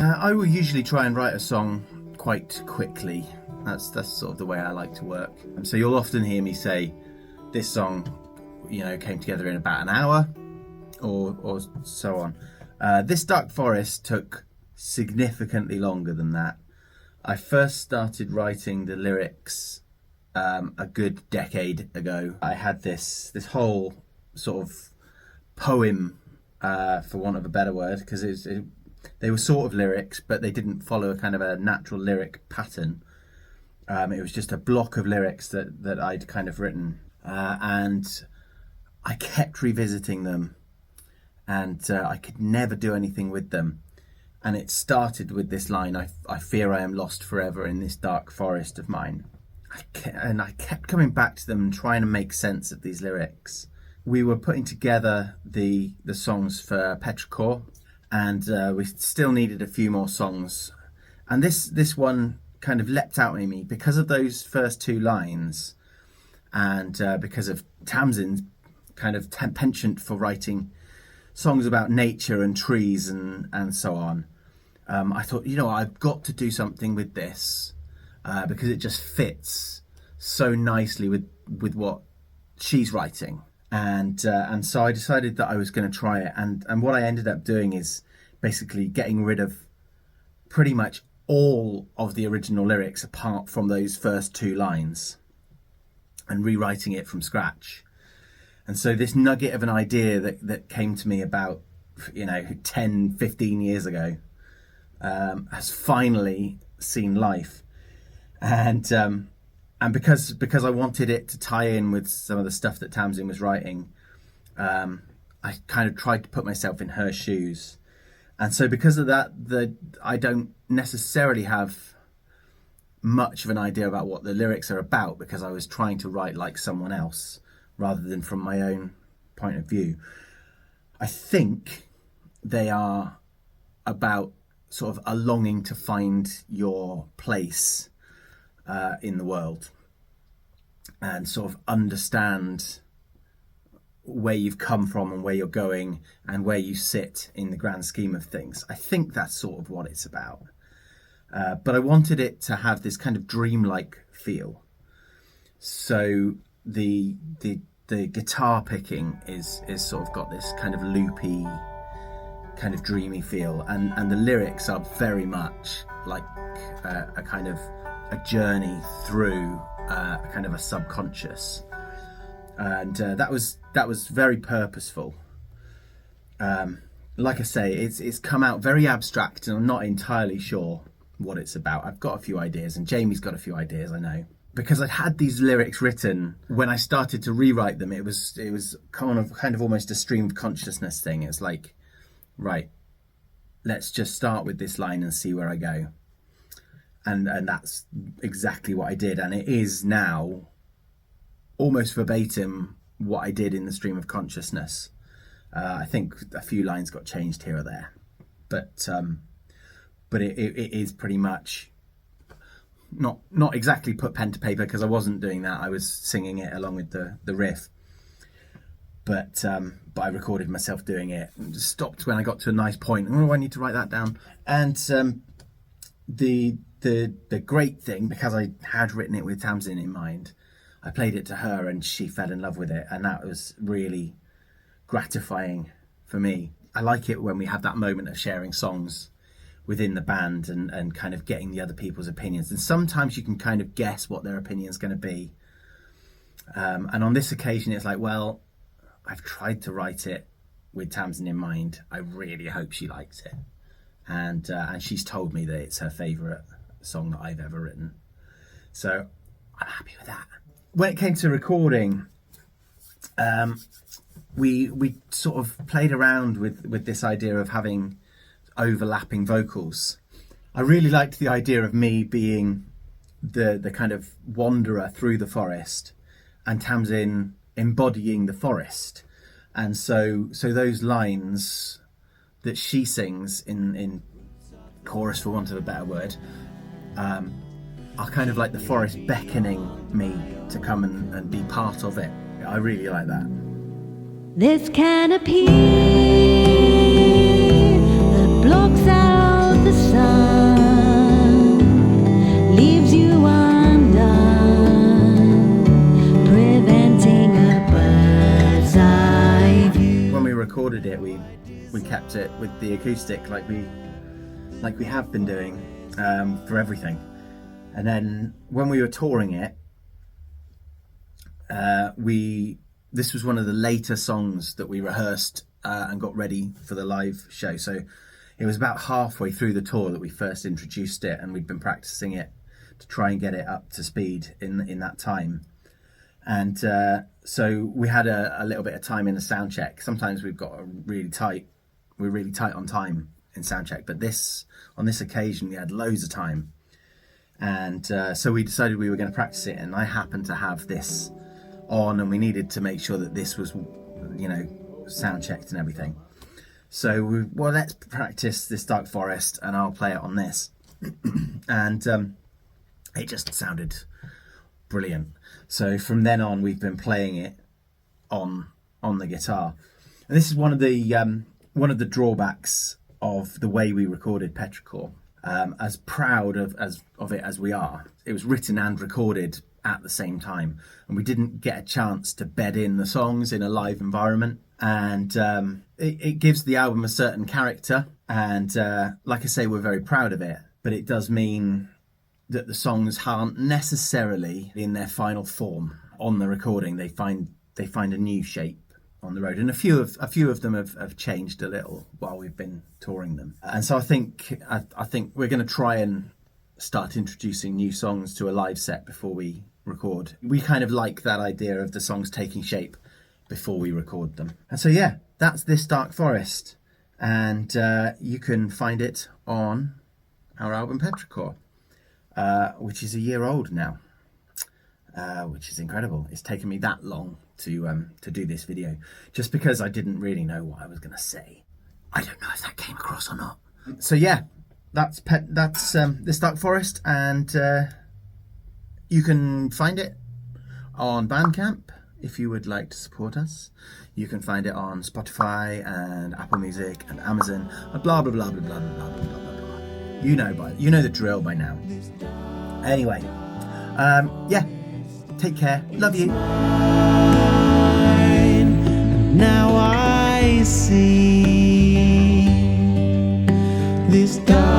I will usually try and write a song quite quickly. That's sort of the way I like to work. So you'll often hear me say, this song, came together in about an hour, or so on. This Dark Forest took significantly longer than that. I first started writing the lyrics a good decade ago. I had this whole sort of poem, for want of a better word, because they were sort of lyrics, but they didn't follow a kind of a natural lyric pattern. It was just a block of lyrics that I'd kind of written, and I kept revisiting them, and I could never do anything with them. And it started with this line, I fear I am lost forever in this dark forest of mine. I kept coming back to them and trying to make sense of these lyrics. We were putting together the songs for Petrichor, and we still needed a few more songs. And this one kind of leapt out at me because of those first two lines, and because of Tamsin's kind of penchant for writing songs about nature and trees and so on. I thought, I've got to do something with this because it just fits so nicely with what she's writing. And so I decided that I was going to try it. And what I ended up doing is basically getting rid of pretty much all of the original lyrics apart from those first two lines and rewriting it from scratch. And so this nugget of an idea that came to me about 10, 15 years ago has finally seen life. And because I wanted it to tie in with some of the stuff that Tamsin was writing, I kind of tried to put myself in her shoes. And so because of that, I don't necessarily have much of an idea about what the lyrics are about, because I was trying to write like someone else rather than from my own point of view. I think they are about sort of a longing to find your place in the world and sort of understand where you've come from and where you're going and where you sit in the grand scheme of things. I think that's sort of what it's about. But I wanted it to have this kind of dreamlike feel. So the guitar picking is sort of got this kind of loopy, kind of dreamy feel, and the lyrics are very much like a kind of a journey through a kind of a subconscious. And that was very purposeful. Like I say, it's come out very abstract, and I'm not entirely sure what it's about. I've got a few ideas, and Jamie's got a few ideas, I know. Because I'd had these lyrics written, when I started to rewrite them, it was kind of almost a stream of consciousness thing. It's like, right, let's just start with this line and see where I go. And that's exactly what I did, and it is now almost verbatim what I did in the stream of consciousness. I think a few lines got changed here or there, but it is pretty much not exactly put pen to paper, because I wasn't doing that. I was singing it along with the riff, but I recorded myself doing it and just stopped when I got to a nice point. Oh, I need to write that down. And the great thing, because I had written it with Tamsin in mind, I played it to her and she fell in love with it, and that was really gratifying for me. I like it when we have that moment of sharing songs within the band and kind of getting the other people's opinions, and sometimes you can kind of guess what their opinion's going to be, and on this occasion it's like, well, I've tried to write it with Tamsin in mind. I really hope she likes it, and she's told me that it's her favourite song that I've ever written, so I'm happy with that. When it came to recording, we sort of played around with this idea of having overlapping vocals. I really liked the idea of me being the kind of wanderer through the forest and Tamsin embodying the forest. And so those lines that she sings in chorus, for want of a better word, are kind of like the forest beckoning me to come and be part of it. I really like that. This canopy that blocks out the sun kept it with the acoustic like we have been doing for everything. And then when we were touring it, this was one of the later songs that we rehearsed and got ready for the live show. So it was about halfway through the tour that we first introduced it, and we'd been practicing it to try and get it up to speed in that time. And so we had a little bit of time in the sound check. Sometimes we're really tight on time in sound check, but on this occasion we had loads of time. And so we decided we were going to practice it, and I happened to have this on, and we needed to make sure that this was, sound checked and everything. So let's practice this Dark Forest, and I'll play it on this. And it just sounded brilliant. So from then on, we've been playing it on the guitar, and this is one of the drawbacks of the way we recorded Petrichor. As proud of it as we are, it was written and recorded at the same time, and we didn't get a chance to bed in the songs in a live environment, and it gives the album a certain character, and like I say, we're very proud of it, but it does mean that the songs aren't necessarily in their final form on the recording. They find a new shape on the road, and a few of them have changed a little while we've been touring them. And so I think we're going to try and start introducing new songs to a live set before we record. We kind of like that idea of the songs taking shape before we record them. And so yeah, that's this Dark Forest, and you can find it on our album Petrichor, which is a year old now, which is incredible. It's taken me that long to do this video, just because I didn't really know what I was going to say. I don't know if that came across or not. So yeah, that's this Dark Forest, and you can find it on Bandcamp if you would like to support us. You can find it on Spotify and Apple Music and Amazon, and blah blah blah blah blah blah blah blah blah blah. You know the drill by now. Anyway, yeah, take care. Love you. Now I see this dark